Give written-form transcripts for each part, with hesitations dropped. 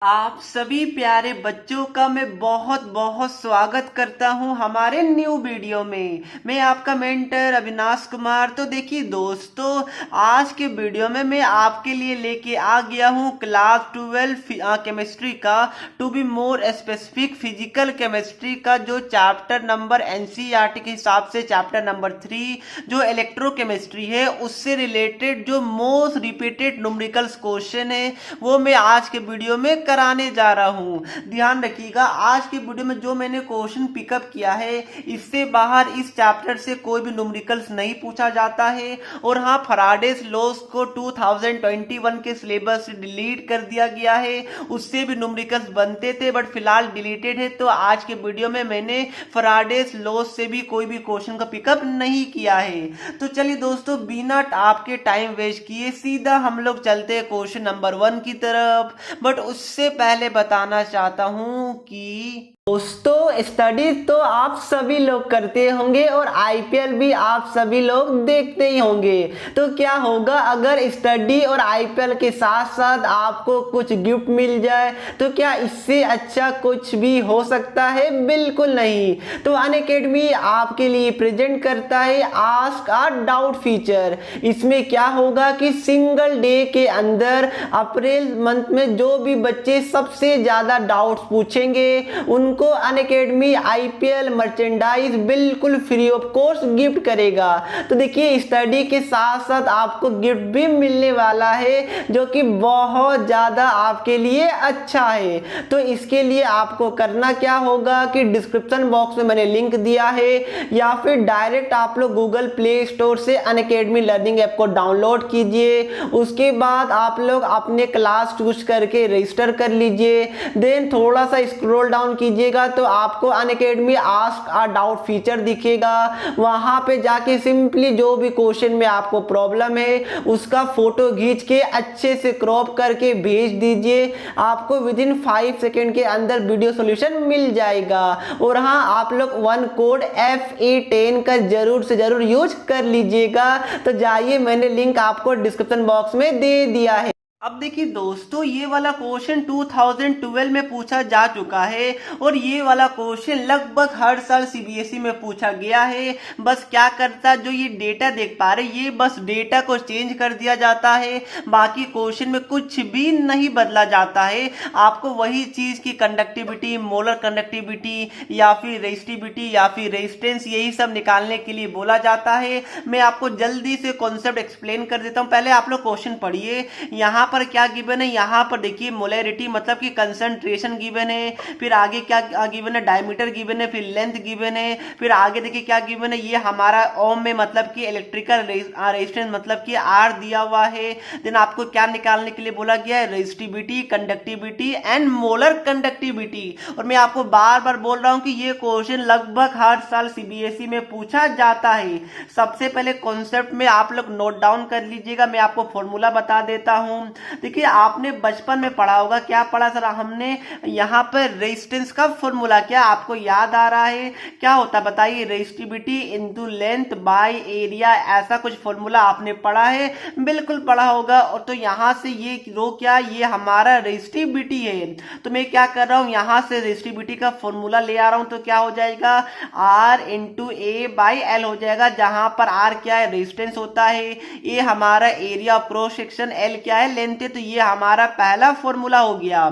आप सभी प्यारे बच्चों का मैं बहुत बहुत स्वागत करता हूं हमारे न्यू वीडियो में। मैं आपका मेंटर अविनाश कुमार। तो देखिए दोस्तों, आज के वीडियो में मैं आपके लिए लेके आ गया हूं क्लास 12 केमिस्ट्री का, to be more specific physical chemistry का जो चैप्टर नंबर एनसीईआरटी के हिसाब से चैप्टर नंबर 3 जो इलेक्ट्रोकेमिस्ट्री है, उससे रिलेटेड जो मोस्ट रिपीटेड न्यूमेरिकल्स क्वेश्चन है वो मैं आज के वीडियो में कराने जा रहा हूं। ध्यान रखिएगा, आज की वीडियो में जो मैंने क्वेश्चन पिकअप किया है इससे बाहर इस चैप्टर से कोई भी न्यूमेरिकल्स नहीं पूछा जाता है। और हाँ, फैराडेस लॉस को 2021 के सिलेबस से डिलीट कर दिया गया है। उससे भी न्यूमेरिकल्स बनते थे बट फिलहाल डिलीटेड है। तो आज के वीडियो में मैंने फैराडेस लॉस से भी कोई भी क्वेश्चन का पिकअप नहीं किया है। तो चलिए दोस्तों, बिना आपके टाइम वेस्ट किए सीधा हम लोग चलते हैं क्वेश्चन नंबर 1 की तरफ। बट उससे पहले बताना चाहता हूं कि दोस्तों, स्टडी तो आप सभी लोग करते होंगे और आईपीएल भी आप सभी लोग देखते ही होंगे। तो क्या होगा अगर स्टडी और आईपीएल के साथ साथ आपको कुछ गिफ्ट मिल जाए? तो क्या इससे अच्छा कुछ भी हो सकता है? बिल्कुल नहीं। तो अनअकैडमी आपके लिए प्रेजेंट करता है आस्क अ डाउट फीचर। इसमें क्या होगा कि सिंगल डे के अंदर अप्रैल मंथ में जो भी बच्चे सबसे ज्यादा डाउट्स पूछेंगे उनको अनअकैडमी आईपीएल मर्चेंडाइज बिल्कुल फ्री ऑफ कॉस्ट गिफ्ट करेगा। तो देखिए, स्टडी के साथ साथ आपको गिफ्ट भी मिलने वाला है जो कि बहुत ज्यादा आपके लिए अच्छा है। तो इसके लिए आपको करना क्या होगा कि डिस्क्रिप्शन बॉक्स में मैंने लिंक दिया है, या फिर डायरेक्ट आप लोग गूगल प्ले स्टोर से अनअकैडमी लर्निंग ऐप को डाउनलोड कीजिए। उसके बाद आप लोग अपने क्लास चूज करके रजिस्टर कर लीजिए। देन थोड़ा सा स्क्रॉल डाउन कीजिए तो आपको Unacademy ask a doubt feature दिखेगा। वहां पे जाके सिंपली जो भी क्वेश्चन में आपको प्रॉब्लम है उसका फोटो खींच के अच्छे से क्रॉप करके भेज दीजिए। आपको विद इन 5 सेकंड के अंदर वीडियो सॉल्यूशन मिल जाएगा। और हाँ, आप लोग वन कोड FA10 का जरूर से जरूर यूज कर लीजिएगा। तो जाइए, मैंने लिंक आपको डिस्क्रिप्शन बॉक्स में दे दिया है। अब देखिए दोस्तों, ये वाला क्वेश्चन 2012 में पूछा जा चुका है और ये वाला क्वेश्चन लगभग हर साल सीबीएसई में पूछा गया है। बस क्या करता, जो ये डेटा देख पा रहे, ये बस डेटा को चेंज कर दिया जाता है, बाकी क्वेश्चन में कुछ भी नहीं बदला जाता है। आपको वही चीज की कंडक्टिविटी, मोलर कंडक्टिविटी या फिर रेजिस्टिविटी या फिर रेजिस्टेंस, यही सब निकालने के लिए बोला जाता है। मैं आपको जल्दी से कॉन्सेप्ट एक्सप्लेन कर देता हूं। पहले आप लोग क्वेश्चन पढ़िए। यहाँ पर क्या गिवन है, यहाँ पर देखिए मोलैरिटी मतलब कि कंसंट्रेशन गिवन है। फिर आगे क्या गिवन है, डायमीटर गिवन है, फिर लेंथ गिवन है। फिर आगे देखिए क्या गिवन है, ये हमारा ओम में मतलब कि इलेक्ट्रिकल रेजिस्टेंस मतलब कि आर दिया हुआ है। देन आपको क्या निकालने के लिए बोला गया है, resistivity, conductivity and molar conductivity. और मैं आपको बार बार बोल रहा हूं कि ये क्वेश्चन लगभग हर साल सीबीएसई में पूछा जाता है। सबसे पहले कॉन्सेप्ट में आप लोग नोट डाउन कर लीजिएगा। मैं आपको फॉर्मूला बता देता हूं। देखिए, आपने बचपन में पढ़ा होगा, क्या पढ़ा सर हमने, यहाँ पर रेजिस्टेंस का फॉर्मूला क्या आपको याद आ रहा है? क्या होता बताइए, resistivity into length by area, ऐसा कुछ फॉर्मूला आपने पढ़ा है? बिल्कुल पढ़ा होगा। और तो यहाँ से ये रो क्या, ये हमारा रेजिस्टिविटी है। तो मैं क्या कर रहा हूँ, यहाँ से रेजिस्टिविटी का फॉर्मूला ले आ रहा हूँ। तो क्या हो जाएगा, R into A by L हो जाएगा, जहां पर R क्या है, रेजिस्टेंस होता है, ए हमारा एरिया क्रॉस सेक्शन, एल क्या है, लेंथ है। तो ये हमारा पहला फॉर्मूला हो गया।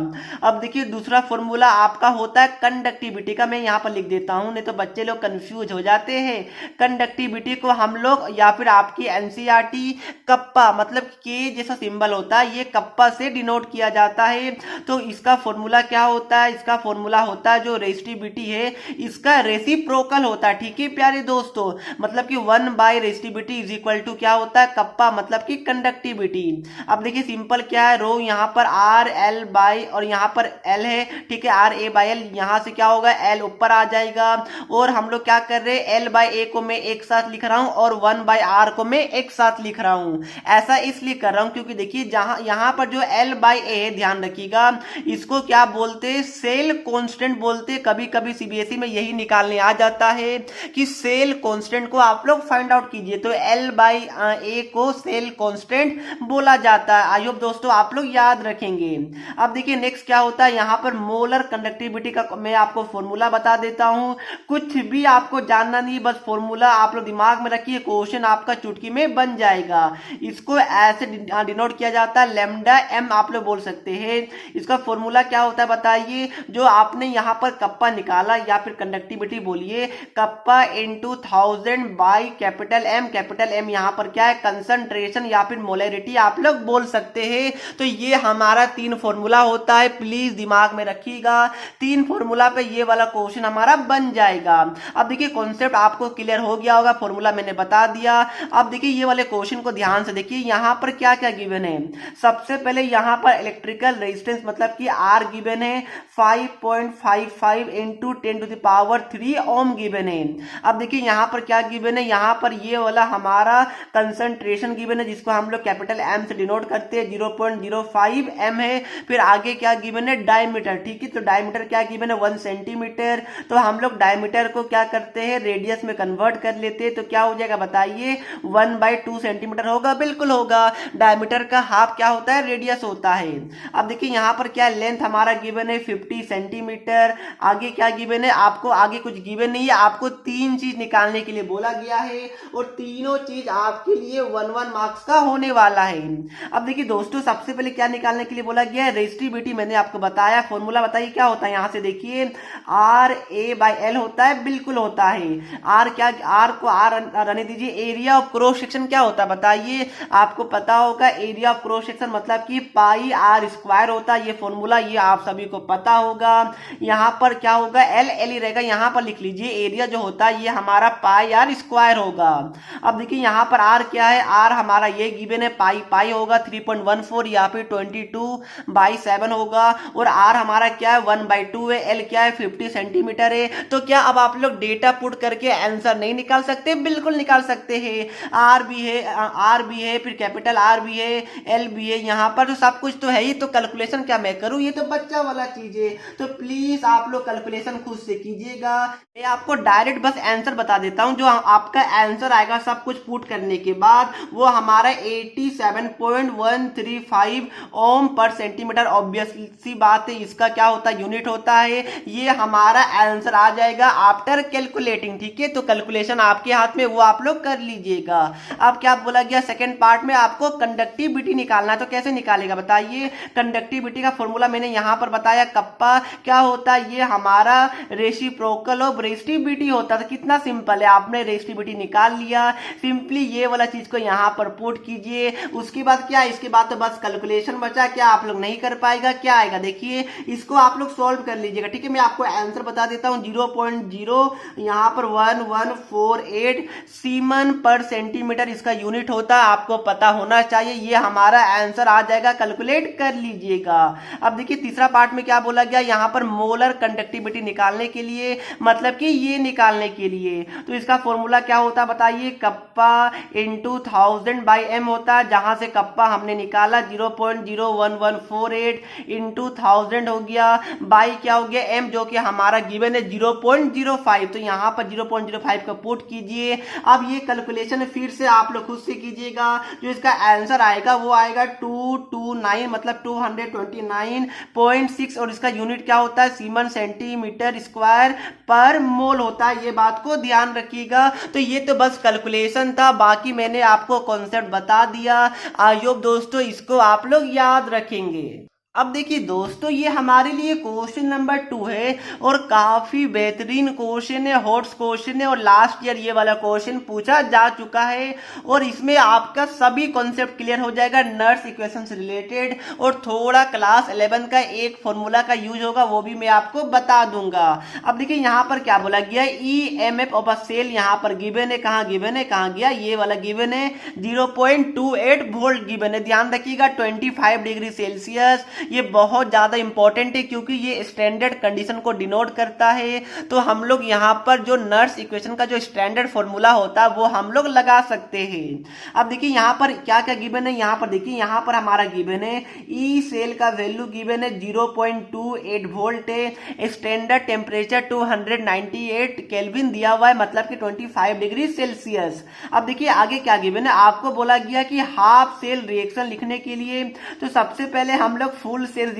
अब देखिए, दूसरा फॉर्मूला आपका होता है कंडक्टिविटी का। मैं यहाँ पर लिख देता हूं, नहीं तो बच्चे लोग कंफ्यूज हो जाते हैं। कंडक्टिविटी को हम लोग, या फिर आपकी एनसीईआरटी कप्पा मतलब के जैसा सिंबल होता है, ये कप्पा से डिनोट किया जाता है। तो इसका फॉर्मूला क्या होता है, इसका फॉर्मूला होता है जो रेजिस्टिविटी है इसका रेसिप्रोकल होता है। ठीक है प्यारे दोस्तों, मतलब कि 1 by resistivity is equal to क्या होता है, कप्पा मतलब कि कंडक्टिविटी। अब देखिए सिंपल क्या है, रो यहाँ पर आर एल बाई और यहाँ पर एल है, ठीक है, आर ए बाई एल, यहाँ से क्या होगा, एल ऊपर आ जाएगा। और हम लोग क्या कर रहे हैं, एल बाई ए को मैं एक साथ लिख रहा हूँ और 1 बाई आर को मैं एक साथ लिख रहा हूँ। ऐसा इसलिए कर रहा हूँ क्योंकि देखिए, जहां यहाँ पर जो एल बाई ए है, ध्यान रखिएगा, इसको क्या बोलते हैं, सेल कांस्टेंट बोलते हैं। कभी कभी सीबीएसई में यही निकालने आ जाता है कि सेल कांस्टेंट को आप लोग फाइंड आउट कीजिए। तो एल बाई ए को सेल कांस्टेंट बोला जाता है। आई होप होप दोस्तों आप लोग याद रखेंगे। अब देखिए नेक्स्ट क्या होता है, यहाँ पर मोलर कंडक्टिविटी का मैं आपको फॉर्मूला बता देता हूँ। कुछ भी आपको जानना नहीं, बस फॉर्मूला आप लोग दिमाग में रखिए, क्वेश्चन आपका चुटकी में बन जाएगा। इसको ऐसे डिनोट किया जाता है, लैम्डा एम आप लोग बोल सकते हैं। इसका फॉर्मूला क्या होता है बताइए, जो आपने यहाँ पर कप्पा निकाला या फिर कंडक्टिविटी बोलिए, kappa into 1000 by capital M यहाँ पर क्या है, कंसंट्रेशन या फिर मोलरिटी आप लोग बोल सकते हैं। तो ये हमारा 3 फॉर्मूला होता है, प्लीज दिमाग में रखिएगा। 3 फॉर्मूला पे ये वाला क्वेश्चन हमारा बन जाएगा। अब देखिए कॉन्सेप्ट आपको क्लियर हो गया होगा, फॉर्मूला मैंने बता दिया। अब देखिए ये वाले क्वेश्चन को ध्यान से देखिए, यहाँ पर क्या क्या गिवन है। सबसे पहले यहाँ पर इलेक्ट्रिकल रेजिस्टेंस मतलब कि आर गिवन है, 5.55 इंटू 10⁻³ ओम गिवन है। अब देखिए यहाँ पर क्या गिवन है, यहाँ पर ये वाला हमारा कंसंट्रेशन गिवन है, जिसको हम लोग कैपिटल एम से डिनोट करते हैं, 0.05 एम है। फिर आगे क्या गिवन है, डायमीटर, ठीक है। तो डायमीटर क्या गिवन है, 1 सेंटीमीटर। तो हम लोग डायमीटर को क्या करते हैं, रेडियस में कन्वर्ट कर लेते हैं। तो क्या हो जाएगा बताइए, 1/2 सेंटीमीटर होगा, बिल्कुल होगा। डायमीटर का हाफ क्या होता है, रेडियस होता है। अब देखिए यहाँ पर क्या लेंथ हमारा गिवन है 50 सेंटीमीटर। आगे क्या गिवन है, आपको आगे कुछ गिवन नहीं है, आपको 3 चीज निकालने के लिए बोला गया है और तीनों चीज आपके लिए 1 मार्क्स का होने वाला है। अब देखिए दोस्तों सबसे पहले क्या निकालने के लिए बोला गया है, रेजिस्टिविटी मैंने आपको बताया, फॉर्मूला बताइए क्या होता है। यहाँ से देखिए RA/L होता है, बिल्कुल होता है। आर क्या, आर को आर रहने दीजिए। एरिया ऑफ क्रॉस सेक्शन क्या होता है बताइए, आपको पता होगा एरिया ऑफ क्रॉस सेक्शन मतलब कि पाई आर स्क्वायर होता है। ये फॉर्मूला ये आप सभी को पता होगा। यहाँ पर क्या होगा, L ही रहेगा, यहाँ पर लिख लीजिए। एरिया जो होता है ये हमारा पाई आर स्क्वायर होगा। अब देखिए यहाँ पर आर क्या है, आर हमारा ये गिवन है, पाई होगा 3.14 या फिर 22/7 होगा। और आर हमारा क्या है, 1/2 है। एल क्या है, 50 सेंटीमीटर है। तो क्या अब आप लोग डेटा पुट करके आंसर नहीं निकाल सकते, बिल्कुल निकाल सकते हैं। आर भी है, फिर कैपिटल आर भी है, एल भी है, यहाँ पर तो सब कुछ तो है ही। तो कैलकुलेशन क्या मैं करूँ, ये तो बच्चा वाला चीज है। तो प्लीज आप लोग कैलकुलेशन खुद से कीजिएगा। मैं आपको डायरेक्ट बस आंसर बता देता हूँ। जो आपका आंसर आएगा सब कुछ पुट करने के बाद, वो हमारा 87.135 ओम पर सेंटीमीटर। ऑब्वियस सी बात है, इसका क्या होता है, यूनिट होता है। ये हमारा आंसर आ जाएगा आफ्टर कैलकुलेटिंग, ठीक है। तो कैलकुलेशन आपके हाथ में, वो आप लोग कर लीजिएगा। अब क्या बोला गया, सेकंड पार्ट में आपको कंडक्टिविटी निकालना है। तो कैसे निकालेगा बताइए, कंडक्टिविटी का फॉर्मूला मैंने यहाँ पर बताया, कप्पा क्या होता है, ये हमारा रेसिप्रोकल ऑफ रेजिस्टिविटी होता था। कितना सिंपल है, आपने रेजिस्टिविटी निकाल लिया। सिंपली ये वाला चीज को यहाँ पर पुट कीजिए। उसके बाद क्या, इसके बाद तो बस कैलकुलेशन बचा। क्या आप लोग नहीं कर पाएगा, क्या आएगा देखिए, इसको आप लोग सॉल्व कर लीजिएगा, ठीक है। मैं आपको आंसर बता देता हूँ, 0.0 यहाँ पर 1148 सीमन पर सेंटीमीटर इसका यूनिट होता है। आपको पता होना चाहिए, ये हमारा आंसर आ जाएगा, कैलकुलेट कर लीजिएगा। अब देखिए तीसरा पार्ट में क्या बोला गया, यहाँ पर मोलर कंडक्टिविटी निकालने के लिए, मतलब कि ये निकालने के लिए, तो इसका फॉर्मूला क्या होता है बताइए, कप्पा इंटू 1000/m होता है। जहां से कप्पा हमने निकाला 0.01148 इंटू 1000 हो गया, बाई क्या हो गया, m जो कि हमारा गिवन है 0.05। तो यहाँ पर 0.05 का पुट कीजिए। अब ये कैलकुलेशन फिर से आप लोग खुद से कीजिएगा। जो इसका आंसर आएगा वो आएगा 229, मतलब 229.6। और इसका यूनिट क्या होता है, सीमन सेंटीमीटर स्क्वायर पर मोल होता है। ये बात को ध्यान रखिएगा। तो ये तो बस कैलकुलेशन था, बाकी मैंने आपको कॉन्सेप्ट बता दिया। आई होप दोस्तों इसको आप लोग याद रखेंगे। अब देखिए दोस्तों, ये हमारे लिए क्वेश्चन नंबर 2 है और काफी बेहतरीन क्वेश्चन है, हॉट क्वेश्चन है। और लास्ट ईयर ये वाला क्वेश्चन पूछा जा चुका है और इसमें आपका सभी कॉन्सेप्ट क्लियर हो जाएगा नर्स इक्वेशन से रिलेटेड। और थोड़ा क्लास 11 का एक फॉर्मूला का यूज होगा, वो भी मैं आपको बता दूंगा। अब देखिए यहाँ पर क्या बोला गया, EMF ऑफ अ सेल यहाँ पर गिवन है। कहाँ गिवन है, कहाँ गया, ये वाला गिवन है, 0.28 वोल्ट गिवन है। ध्यान रखिएगा, 25 डिग्री सेल्सियस ये बहुत ज़्यादा इंपॉर्टेंट है क्योंकि ये स्टैंडर्ड कंडीशन को डिनोट करता है। तो हम लोग यहाँ पर जो नर्स इक्वेशन का जो स्टैंडर्ड फॉर्मूला होता है वो हम लोग लगा सकते हैं। अब देखिए यहाँ पर क्या क्या गिवन है, यहाँ पर देखिए यहाँ पर हमारा गिवन है ई सेल का वैल्यू गिवन है 0.28 वोल्ट है, स्टैंडर्ड टेम्परेचर 298 केल्विन दिया हुआ है, मतलब कि 25 डिग्री सेल्सियस। अब देखिए आगे क्या गिवन है, आपको बोला गया कि हाफ सेल रिएक्शन लिखने के लिए तो सबसे पहले हम लोग फुल सेल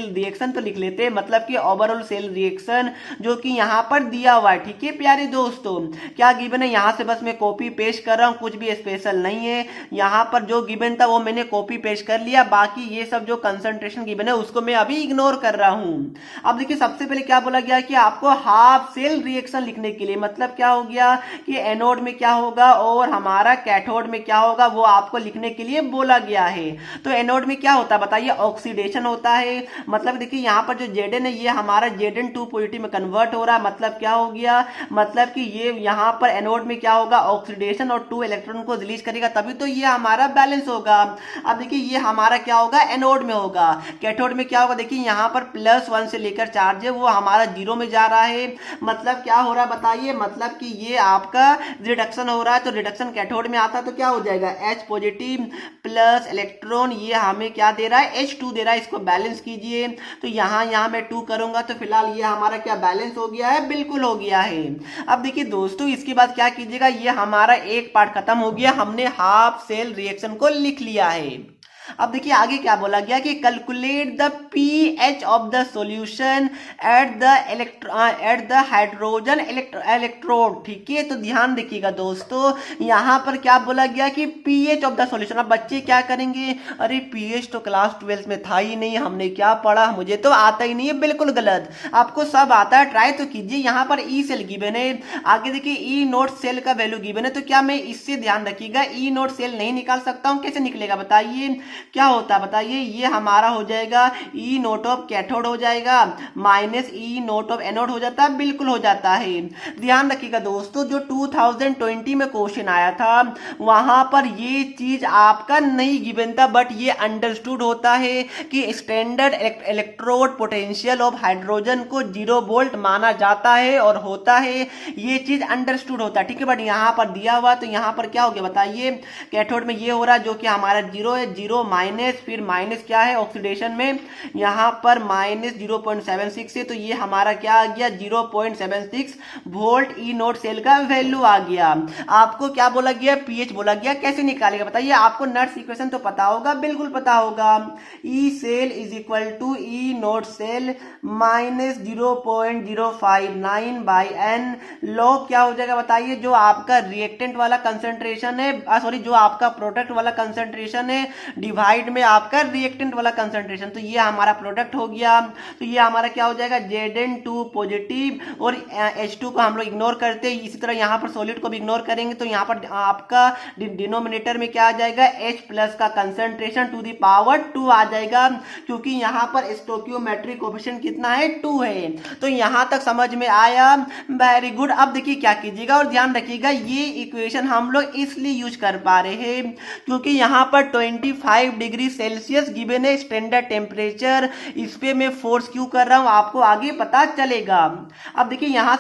रिएक्शन तो लिख लेते हैं, मतलब कि ओवरऑल सेल रिएक्शन जो कि यहाँ पर दिया हुआ है। ठीक है प्यारे दोस्तों, क्या गिवन है यहाँ से बस मैं कॉपी पेस्ट कर रहा हूँ, कुछ भी स्पेशल नहीं है। यहाँ पर जो गिवन था वो मैंने कॉपी पेस्ट कर लिया, बाकी ये सब जो कंसंट्रेशन गिवन है उसको मैं अभी इग्नोर कर रहा हूँ। अब देखिए सबसे पहले क्या बोला गया कि आपको हाफ सेल रिएक्शन लिखने के लिए, मतलब क्या हो गया कि एनोड में क्या होगा और हमारा कैथोड में क्या होगा वो आपको लिखने के लिए बोला गया है। तो एनोड में क्या होता है बताइए, ऑक्सीडेशन होता है। मतलब देखिए यहाँ पर जो Zn है ये हमारा Zn2 पॉजिटिव में कन्वर्ट हो रहा है, मतलब क्या हो गया, मतलब कि ये यहाँ पर एनोड में क्या होगा, ऑक्सीडेशन और 2 इलेक्ट्रॉन को रिलीज करेगा, तभी तो ये हमारा बैलेंस होगा। अब देखिए ये हमारा क्या होगा, एनोड में होगा। कैथोड में क्या होगा, देखिए यहाँ पर +1 से लेकर चार्ज है वो हमारा 0 में जा रहा है, मतलब क्या हो रहा है बताइए, मतलब कि ये आपका रिडक्शन हो रहा है। तो रिडक्शन कैथोड में आता है तो क्या हो जाएगा, H पॉजिटिव प्लस इलेक्ट्रॉन, ये हमें क्या दे रहा है, H2 दे रहा है। इसको बैलेंस कीजिए तो यहाँ मैं 2 करूंगा तो फिलहाल ये हमारा क्या बैलेंस हो गया है, बिल्कुल हो गया है। अब देखिए दोस्तों इसके बाद क्या कीजिएगा, ये हमारा एक पार्ट खत्म हो गया, हमने हाफ सेल रिएक्शन को लिख लिया है। अब देखिए आगे क्या बोला गया कि calculate the pH of the solution at the hydrogen electrode. ठीक है, तो ध्यान देखिएगा दोस्तों, यहाँ पर क्या बोला गया कि पीएच ऑफ द सॉल्यूशन। अब बच्चे क्या करेंगे, अरे पीएच तो क्लास 12 में था ही नहीं, हमने क्या पढ़ा, मुझे तो आता ही नहीं है। बिल्कुल गलत, आपको सब आता है, ट्राई तो कीजिए। यहाँ पर ई सेल गिवन है, आगे देखिए ई नोट सेल का वैल्यू गिवन है, तो क्या मैं इससे ध्यान रखिएगा ई नोट सेल नहीं निकाल सकता हूँ, कैसे निकलेगा बताइए, क्या होता है बताइए, ये हमारा हो जाएगा ई नोट ऑफ कैथोड हो जाएगा minus E note of anode हो जाता है, बिल्कुल हो जाता है। ध्यान रखिएगा दोस्तों, जो 2020 में क्वेश्चन आया था वहां पर ये चीज आपका नहीं गिवन था, बट ये अंडरस्टूड होता है कि standard electrode potential of hydrogen को 0 वोल्ट माना जाता है और होता है, ये चीज अंडरस्टूड होता है। ठीक है, बट यहाँ पर दिया हुआ तो यहाँ पर क्या हो गया बताइए, कैथोड में ये हो रहा है जो कि हमारा 0 है, 0 माइनस, फिर माइनस क्या है ऑक्सीडेशन में, यहाँ पर माइनस 0.76 है, तो ये हमारा क्या आ गया 0.76 वोल्ट ई नोट सेल का वैल्यू आ गया। आपको क्या बोला गया, पीएच बोला गया, कैसे निकालेगा बताइए, आपको नट्स इक्वेशन तो पता होगा, बिल्कुल पता होगा, E cell is equal to E naught cell minus 0.059 by N. Log क्या हो जाएगा बताइए, जो आपका रिएक्टेंट वाला कंसंट्रेशन है, सॉरी जो आपका प्रोडक्ट वाला कंसंट्रेशन है डिवाइड में आपका रिएक्टेंट वाला कंसंट्रेशन, तो ये हमारा प्रोडक्ट हो गया। तो ये हमारा क्या हो जाएगा Zn2 पॉजिटिव और H2 को हम लोग इग्नोर करते हैं, इसी तरह यहाँ पर सॉलिड को भी इग्नोर करेंगे, तो यहाँ पर आपका डिनोमिनेटर में क्या आ जाएगा, H प्लस का कंसंट्रेशन टू द पावर 2 आ जाएगा, क्योंकि यहाँ पर स्टोकियोमेट्रिक कोएफिशिएंट कितना है, 2 है। तो यहाँ तक समझ में आया, वेरी गुड। अब देखिए क्या कीजिएगा और ध्यान रखिएगा, ये इक्वेशन हम लोग इसलिए यूज कर पा रहे हैं क्योंकि यहाँ पर 25 डिग्री सेल्सियस गिवन है स्टैंडर्ड टेम्परेचर, इस पे मैं फोर्स क्यों कर रहा हूँ आपको आगे पता चलेगा। अब देखिए यहाँ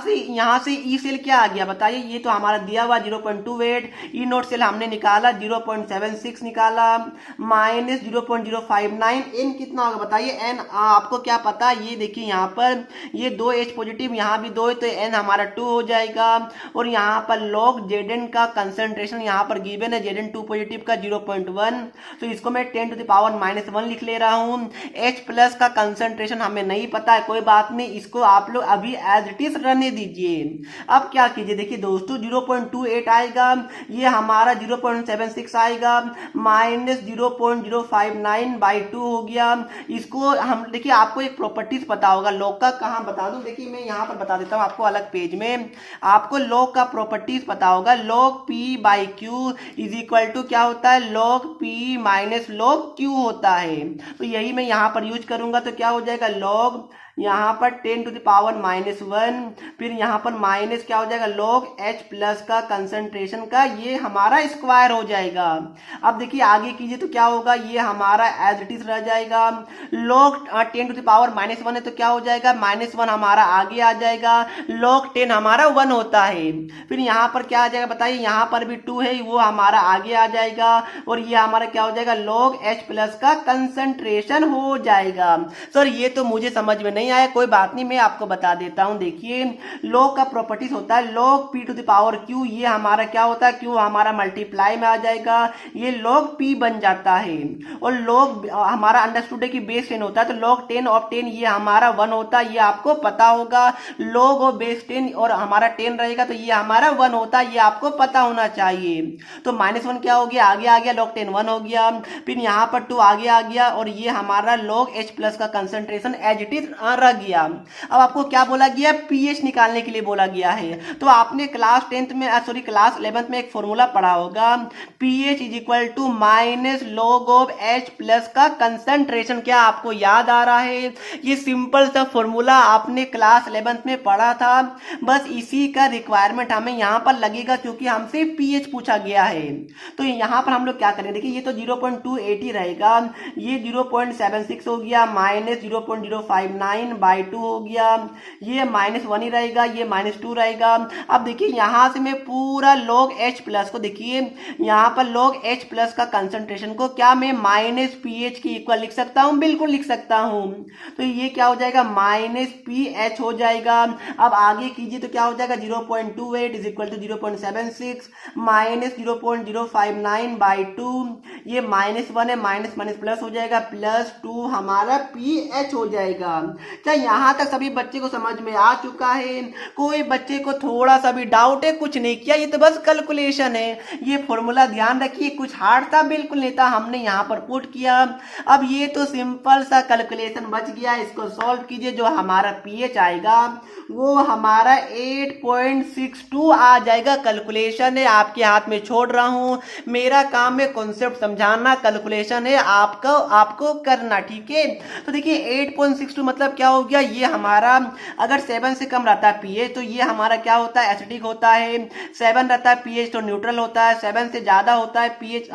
से ई सेल क्या आ गया बताइए, ये तो हमारा दिया हुआ 0.28, ई नोट सेल हमने निकाला 0.76 निकाला माइनस 0.059, एन कितना होगा बताइए, एन आपको क्या पता, ये देखिए यहाँ पर ये 2H पॉजिटिव, यहाँ भी 2 है, तो एन हमारा 2 हो जाएगा। और यहाँ पर लॉग Zn का कंसंट्रेशन यहाँ पर गिवन है Zn2 पॉजिटिव का 0.1, तो इसको मैं 10 टू द पावर -1 लिख ले रहा हूँ। H प्लस का कंसंट्रेशन हमें नहीं पता है, कोई बात नहीं, इसको आप लोग अभी एज इट इज रहने दीजिए। अब क्या कीजिए, देखिए दोस्तों 0.28 आएगा, ये हमारा 0.76 आएगा माइनस 0.059 बाई 2 हो गया। इसको हम देखिए, आपको एक प्रॉपर्टीज पता होगा लॉग का, कहाँ बता दूं, देखिए मैं यहाँ पर बता देता हूँ आपको अलग पेज में, आपको लॉग का प्रॉपर्टीज पता होगा, log P by Q is equal to क्या होता है, log P minus log Q होता है। तो यही मैं यहाँ पर यूज करूंगा, तो क्या हो जाएगा, लॉग यहाँ पर 10⁻⁻1, फिर यहाँ पर माइनस क्या हो जाएगा log H प्लस का कंसंट्रेशन का ये हमारा स्क्वायर हो जाएगा। अब देखिए आगे कीजिए तो क्या होगा, ये हमारा एज इट इज रह जाएगा। log 10⁻⁻1 है तो क्या हो जाएगा, -1 हमारा आगे आ जाएगा, log 10 हमारा 1 होता है। फिर यहाँ पर क्या आ जाएगा बताइए, यहाँ पर भी 2 है वो हमारा आगे आ जाएगा, और ये हमारा क्या हो जाएगा log H प्लस का कंसंट्रेशन हो जाएगा। सर ये तो मुझे समझ में नहीं आया, कोई बात नहीं मैं आपको बता देता हूं। देखिए log का प्रॉपर्टीज होता है log p to the power q, ये हमारा क्या होता है, q हमारा मल्टीप्लाई में आ जाएगा, ये log p बन जाता है। और log हमारा अंडरस्टूड है कि बेस 10 होता है, तो log 10 ऑफ 10 ये हमारा 1 होता है, ये आपको पता होगा। log ऑफ बेस 10 और हमारा 10 रहेगा तो ये हमारा 1 होता है, ये आपको पता होना चाहिए। तो -1 क्या हो गया, आगे आ गया, log 10 1 हो गया, फिर यहाँ पर 2 आगे आ गया, और ये हमारा log H प्लस का कंसंट्रेशन एज इट इज रह गया। अब आपको क्या बोला गया, pH निकालने के लिए बोला गया है। तो आपने क्लास 10th में क्लास 11th में एक फॉर्मूला पढ़ा होगा, pH is equal to minus log of H plus का कंसंट्रेशन। क्या आपको याद आ रहा है, ये सिंपल सा फॉर्मूला आपने क्लास 11th में पढ़ा था, बस इसी का रिक्वायरमेंट हमें यहाँ पर लगेगा क्योंकि हमसे pH पूछा गया है। तो यहाँ पर हम लोग क्या करेंगे, देखिए ये तो 0.280 रहेगा, ये 0.76 हो गया, माइनस 0.059/2 हो गया, ये -1 ही रहेगा, ये -2 रहेगा। अब देखिए यहाँ से मैं पूरा log H प्लस को, देखिए यहाँ पर log H प्लस का कंसंट्रेशन को क्या मैं -pH के इक्वल लिख सकता हूँ, बिल्कुल लिख सकता हूँ। तो ये क्या हो जाएगा, -pH हो जाएगा। अब आगे कीजिए तो क्या हो जाएगा, 0.28 इज इक्वल टू 0.76 माइनस 0.059/2, ये -1 है, माइनस प्लस हो जाएगा, +2 हमारा pH हो जाएगा। क्या यहाँ तक सभी बच्चे को समझ में आ चुका है? कोई बच्चे को थोड़ा सा भी डाउट है? कुछ नहीं किया, ये तो बस कैलकुलेशन है। ये फॉर्मूला ध्यान रखिए, कुछ हार्ड था बिल्कुल नहीं था, हमने यहाँ पर पुट किया। अब ये तो सिंपल सा कैलकुलेशन बच गया, इसको सॉल्व कीजिए, जो हमारा pH आएगा वो हमारा 8.62 आ जाएगा। कैलकुलेशन है, आपके हाथ में छोड़ रहा हूं, मेरा काम है कॉन्सेप्ट समझाना, कैलकुलेशन है आपको करना, ठीक है। तो देखिए 8.62 मतलब क्या हो गया, ये हमारा अगर 7 से कम रहता है pH तो ये हमारा क्या होता है, एसिडिक होता है। 7 रहता है pH तो न्यूट्रल होता है। 7 से ज्यादा होता है pH,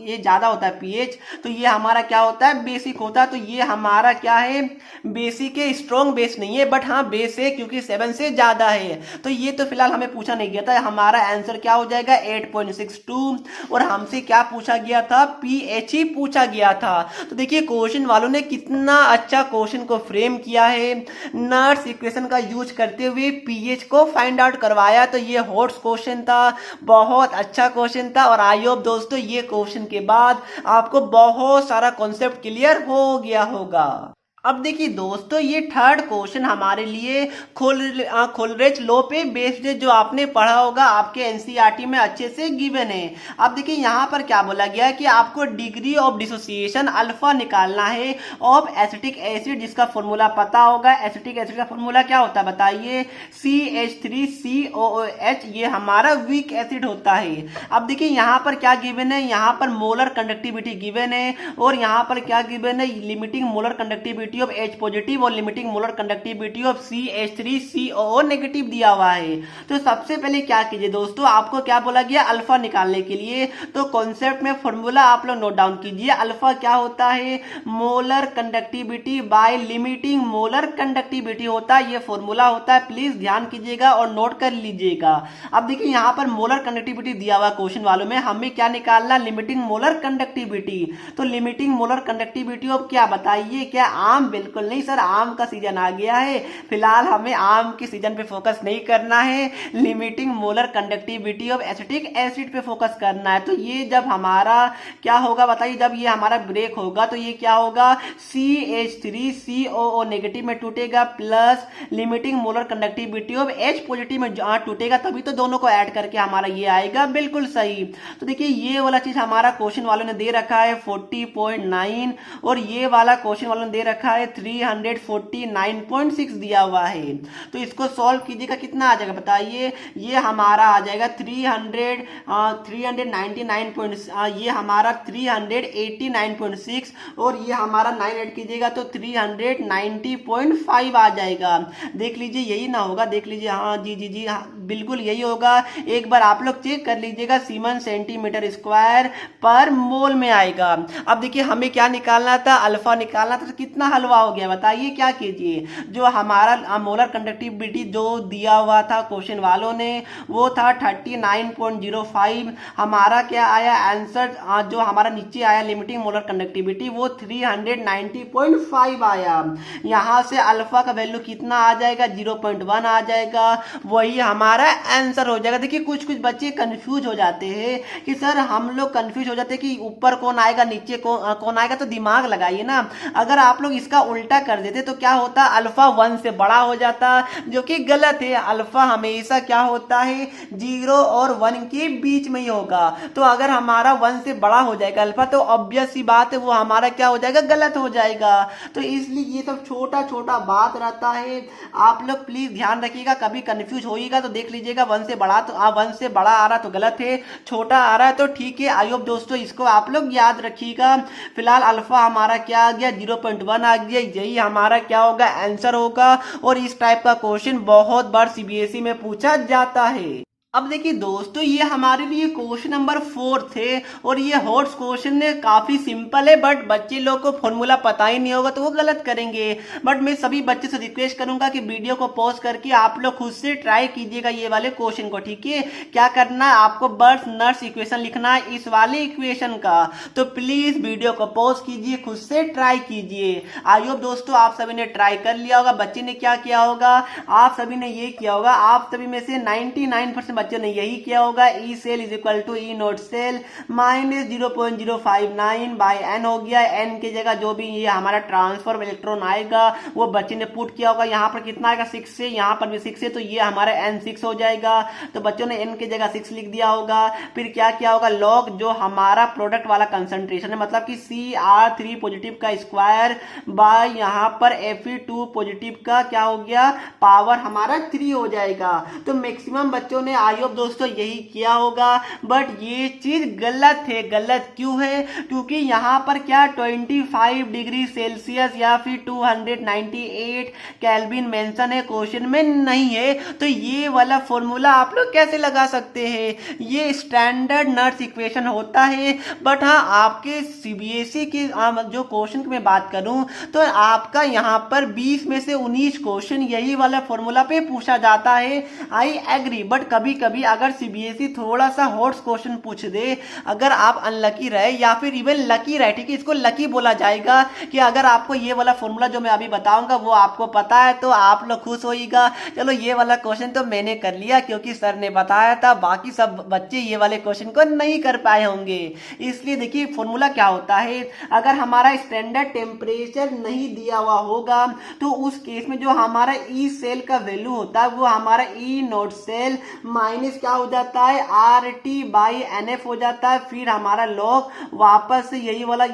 ये ज्यादा होता है pH तो ये हमारा क्या होता है, बेसिक होता है। तो ये हमारा क्या है, बेसिक है, स्ट्रॉन्ग बेस नहीं है, बट हाँ बेस है क्योंकि 7 से ज्यादा है। तो ये तो फिलहाल हमें पूछा नहीं गया था, हमारा आंसर क्या हो जाएगा 8.62, और हमसे क्या पूछा गया था, pH ही पूछा गया था। तो देखिए क्वेश्चन वालों ने कितना अच्छा क्वेश्चन को फ्रेम किया है, नर्स इक्वेशन का यूज करते हुए pH को फाइंड आउट करवाया। तो ये हॉट क्वेश्चन था, बहुत अच्छा क्वेश्चन था, और आई होप दोस्तों ये क्वेश्चन के बाद आपको बहुत सारा कॉन्सेप्ट क्लियर हो गया होगा। अब देखिए दोस्तों ये थर्ड क्वेश्चन हमारे लिए कोलरिज लॉ पे बेस्ड है, जो आपने पढ़ा होगा, आपके एनसीईआरटी में अच्छे से गिवन है। अब देखिए यहाँ पर क्या बोला गया है कि आपको डिग्री ऑफ डिसोसिएशन अल्फा निकालना है ऑफ एसिटिक एसिड, जिसका फॉर्मूला पता होगा। एसिटिक एसिड का फॉर्मूला क्या होता है बताइए, CH3COOH, ये हमारा वीक एसिड होता है। अब देखिए यहाँ पर क्या गिवन है, यहाँ पर मोलर कंडक्टिविटी गिवन है, और यहाँ पर क्या गिवन है, limiting molar conductivity of H positive और limiting molar conductivity of CH3COO negative दिया हुआ है। तो सबसे पहले क्या कीजिए दोस्तों, आपको क्या बोला गया, अल्फा निकालने के लिए। तो कॉन्सेप्ट में फॉर्मूला आप लोग नोट डाउन कीजिए। अल्फा क्या होता है, molar conductivity by limiting molar conductivity होता है, ये फॉर्मूला होता है, प्लीज ध्यान कीजिएगा और नोट कर लीजिएगा। अब देखिए यहाँ पर मोलर कंडक्टिविटी दिया हुआ क्वेश्चन वालों में, हमें क्या निकालना, लिमिटिंग मोलर कंडक्टिविटी। तो लिमिटिंग मोलर कंडक्टिविटी ऑफ क्या बताइए, क्या आम, बिल्कुल नहीं सर, आम का सीजन आ गया है, फिलहाल हमें आम के सीजन पे फोकस नहीं करना है, limiting molar conductivity of acetic acid पे फोकस करना है। तो ये जब हमारा क्या होगा बताइए, जब ये हमारा ब्रेक होगा तो ये क्या होगा, CH3COO नेगेटिव में टूटेगा, plus limiting molar conductivity of H positive में टूटेगा, तभी तो दोनों को ऐड करके हमारा ये आएगा, बिल्कुल सही। तो देखिए ये वाला चीज हमारा क्वेश्चन वालों ने दे रखा है 40.9, और ये वाला क्वेश्चन वालों ने दे रखा लिखा है 349.6 दिया हुआ है। तो इसको सॉल्व कीजिएगा, कितना आ जाएगा बताइए। ये हमारा आ जाएगा 399. ये हमारा 389.6 और ये हमारा 9 ऐड कीजिएगा तो 390.5 आ जाएगा। देख लीजिए यही ना होगा, देख लीजिए, हाँ जी जी जी हाँ बिल्कुल यही होगा। एक बार आप लोग चेक कर लीजिएगा, सीमन सेंटीमीटर स्क्वायर पर मोल में आएगा। अब देखिए हमें क्या निकालना था, अल्फा निकालना था। तो कितना हलवा हो गया बताइए, क्या कीजिए, जो हमारा मोलर कंडक्टिविटी जो दिया हुआ था क्वेश्चन वालों ने वो था 39.05। हमारा क्या आया आंसर, जो हमारा नीचे आया लिमिटिंग मोलर कंडक्टिविटी वो 390.5 आया। यहां से अल्फा का वैल्यू कितना आ जाएगा, 0.1 आ जाएगा, वही हमारा आंसर हो जाएगा। देखिए कुछ कुछ बच्चे कंफ्यूज हो जाते हैं कि सर हम लोग कंफ्यूज हो जाते हैं कि ऊपर कौन आएगा नीचे कौन आएगा। तो दिमाग लगाइए ना, अगर आप लोग इसका उल्टा कर देते तो क्या होता, अल्फा 1 से बड़ा हो जाता, जो कि गलत है। अल्फा हमेशा क्या होता है 0 और 1 के बीच में ही होगा। तो अगर हमारा 1 से बड़ा हो जाएगा अल्फा तो ऑब्वियस सी बात है वो हमारा क्या हो जाएगा, गलत हो जाएगा। तो इसलिए ये सब छोटा छोटा बात रहता है, आप लोग प्लीज ध्यान रखिएगा। कभी कंफ्यूज होइएगा तो देख लीजिएगा 1 से बड़ा, तो 1 से बड़ा आ रहा तो गलत है, छोटा आ रहा है तो ठीक है। आई होप दोस्तों इसको आप लोग याद रखिएगा। फिलहाल अल्फा हमारा क्या आ गया, 0.1 आ गया, यही हमारा क्या होगा आंसर होगा। और इस टाइप का क्वेश्चन बहुत बार सीबीएसई में पूछा जाता है। अब देखिए दोस्तों ये हमारे लिए क्वेश्चन नंबर 4 थे और ये हॉट्स क्वेश्चन है, काफी सिंपल है, बट बच्चे लोग को फॉर्मूला पता ही नहीं होगा तो वो गलत करेंगे। बट मैं सभी बच्चे से रिक्वेस्ट करूंगा कि वीडियो को पॉज करके आप लोग खुद से ट्राई कीजिएगा ये वाले क्वेश्चन को, ठीक है। क्या करना है आपको, बर्थ नर्स इक्वेशन लिखना है इस वाले इक्वेशन का। तो प्लीज वीडियो को पॉज कीजिए, खुद से ट्राई कीजिए। आई होप दोस्तों आप सभी ने ट्राई कर लिया होगा। बच्चे ने क्या किया होगा, आप सभी ने ये किया होगा, आप सभी में से 99% बच्चों ने यही किया होगा। E cell is equal to E naught cell minus 0.059 by N हो गया। एन की जगह जो भी ये हमारा ट्रांसफर इलेक्ट्रॉन आएगा वो बच्चे ने पुट किया होगा। यहाँ पर कितना आएगा 6 से, यहाँ पर भी 6 है तो ये हमारा एन 6 हो जाएगा। तो बच्चों ने एन की जगह 6 लिख दिया होगा। फिर क्या किया होगा, लॉग जो हमारा प्रोडक्ट वाला कंसंट्रेशन है मतलब कि Cr3 पॉजिटिव का स्क्वायर बाय यहाँ पर Fe2 पॉजिटिव का क्या हो गया, पावर हमारा 3 हो जाएगा। तो मैक्सिमम बच्चों ने आई होप दोस्तों यही किया होगा, बट ये चीज गलत है। गलत क्यों है, क्योंकि यहाँ पर क्या 25 डिग्री सेल्सियस या फिर 298 केल्विन मेंशन है, क्वेश्चन में नहीं है। तो ये वाला फॉर्मूला आप लोग कैसे लगा सकते हैं, ये स्टैंडर्ड नर्स इक्वेशन होता है। बट हाँ आपके सीबीएसई के जो क्वेश्चन की मैं बात करूं तो आपका यहाँ पर 20 में से 19 क्वेश्चन यही वाला फॉर्मूला पे पूछा जाता है। आई एग्री, बट कभी कभी अगर सीबीएसई थोड़ा सा हॉट्स क्वेश्चन पूछ दे, अगर आप अनलकी रहे या फिर इवन लकी रहे, ठीक है, इसको लकी बोला जाएगा कि अगर आपको ये वाला फॉर्मूला जो मैं अभी बताऊंगा वो आपको पता है तो आप लोग खुश होइएगा। चलो ये वाला क्वेश्चन तो मैंने कर लिया क्योंकि सर ने बताया था, बाकी सब बच्चे ये वाले क्वेश्चन को नहीं कर पाए होंगे। इसलिए देखिए फॉर्मूला क्या होता है, अगर हमारा स्टैंडर्ड टेम्परेचर नहीं दिया हुआ होगा तो उस केस में जो हमारा ई सेल का वैल्यू होता है वो हमारा ई नोट सेल माइनस क्या हो जाता है RT बाई NF हो जाता है। फिर हमारा लॉग वापस से यही वाला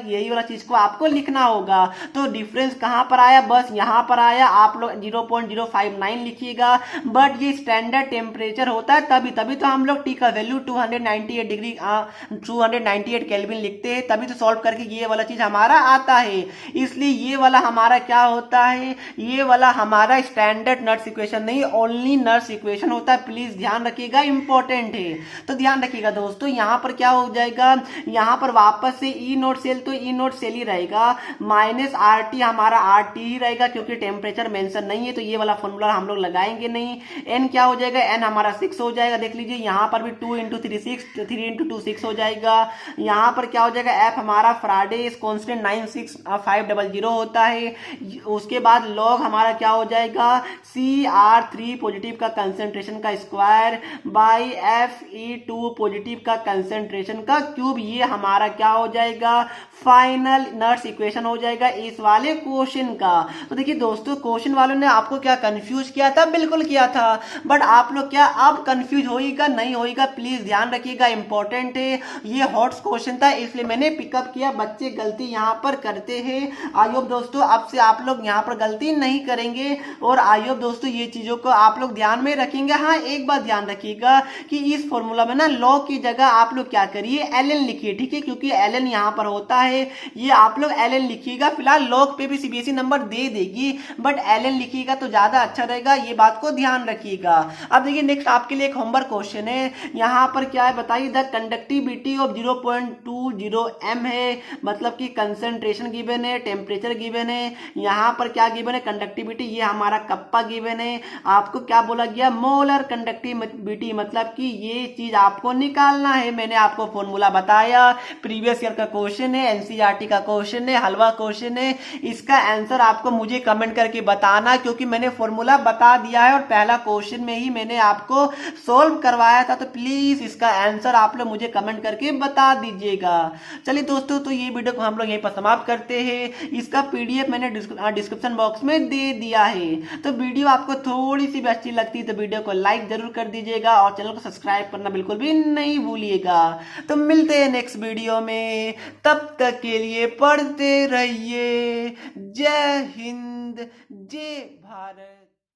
चीज को आपको लिखना होगा। तो डिफरेंस कहां पर आया, बस यहां पर आया, आप लोग 0.059 लिखिएगा। बट ये स्टैंडर्ड टेम्परेचर होता है तभी तो हम लोग टी का वैल्यू 298 डिग्री 298 केल्विन लिखते हैं, तभी तो सॉल्व करके ये वाला चीज हमारा आता है। इसलिए ये वाला हमारा क्या होता है, ये वाला हमारा स्टैंडर्ड नर्स इक्वेशन नहीं, ओनली नर्स इक्वेशन होता है। प्लीज ध्यान रखिएगा, इंपॉर्टेंट है। तो ध्यान रखिएगा दोस्तों, यहाँ पर क्या हो जाएगा, यहाँ पर वापस से ई नोट सेल तो ई नोट सेल ही रहेगा, माइनस RT हमारा RT ही रहेगा क्योंकि टेम्परेचर मेंशन नहीं है तो ये वाला फॉर्मूला हम लोग लगाएंगे नहीं। एन क्या हो जाएगा, एन हमारा 6 हो जाएगा। देख लीजिए यहाँ पर भी 2 इंटू 3 6, 3 इंटू 2 6 हो जाएगा। यहाँ पर क्या हो जाएगा, एफ हमारा फ्राइडे कॉन्स्टेंट 96500 होता है। उसके बाद लॉग हमारा क्या हो जाएगा, Cr3 पॉजिटिव का कंसेंट्रेशन का स्क्वायर बाई Fe2 पॉजिटिव का कंसेंट्रेशन का क्यूब, ये हमारा क्या हो जाएगा फाइनल नट्स इक्वेशन हो जाएगा इस वाले क्वेश्चन का। तो देखिए दोस्तों, क्वेश्चन वालों ने आपको क्या कंफ्यूज किया था? बिल्कुल किया था, बट आप लोग क्या अब कंफ्यूज होइएगा नहीं होइएगा, प्लीज ध्यान रखिएगा, इंपॉर्टेंट है, ये हॉट क्वेश्चन था इसलिए मैंने पिकअप किया। बच्चे गलती यहाँ पर करते हैं, आई होप दोस्तों अब से आप लोग यहाँ पर गलती नहीं करेंगे, और आई होप दोस्तों ये चीजों को आप लोग ध्यान में रखेंगे। हाँ, एक बात ध्यान रखिएगा कि इस फॉर्मूला में ना लॉग की जगह आप लोग क्या करिए, एल लिखिए, ठीक है, क्योंकि एल यहाँ पर होता है, ये आप लोग एल लिखिएगा। फिलहाल लॉग पे भी सीबीएसई नंबर दे देगी, बट एल लिखिएगा तो ज्यादा अच्छा रहेगा, ये बात को ध्यान रखिएगा। अब देखिए नेक्स्ट आपके लिए एक होमवर्क क्वेश्चन है, यहाँ पर क्या है बताइए, द कंडक्टिविटी ऑफ 0.20 m है, मतलब कि कंसंट्रेशन गिवन है, टेम्परेचर गिवन है, यहाँ पर क्या गिवन है, कंडक्टिविटी, ये हमारा कप्पा गिवन है, आपको क्या बोला गया, मोलर कंडक्टिविटी, मतलब कि ये चीज आपको निकालना है। मैंने आपको फॉर्मूला बताया, प्रीवियस ईयर का क्वेश्चन है, एनसीईआरटी का क्वेश्चन है, हलवा क्वेश्चन है, इसका आंसर आपको मुझे कमेंट करके बताना, क्योंकि मैंने फॉर्मूला बता दिया है और पहला क्वेश्चन में ही मैंने आपको सोल्व करवाया था, तो प्लीज इसका आंसर आप लोग मुझे कमेंट करके बता दीजिएगा। चलिए दोस्तों, तो ये वीडियो को हम लोग यहीं पर समाप्त करते हैं, इसका पीडीएफ मैंने डिस्क्रिप्शन बॉक्स में दे दिया है। तो वीडियो आपको थोड़ी सी भी अच्छी लगती है तो वीडियो को लाइक जरूर कर दीजिएगा और चैनल को सब्सक्राइब करना बिल्कुल भी नहीं भूलिएगा। तो मिलते हैं नेक्स्ट वीडियो में, तब तक के लिए पढ़ते रहिए। जय हिंद, जय भारत।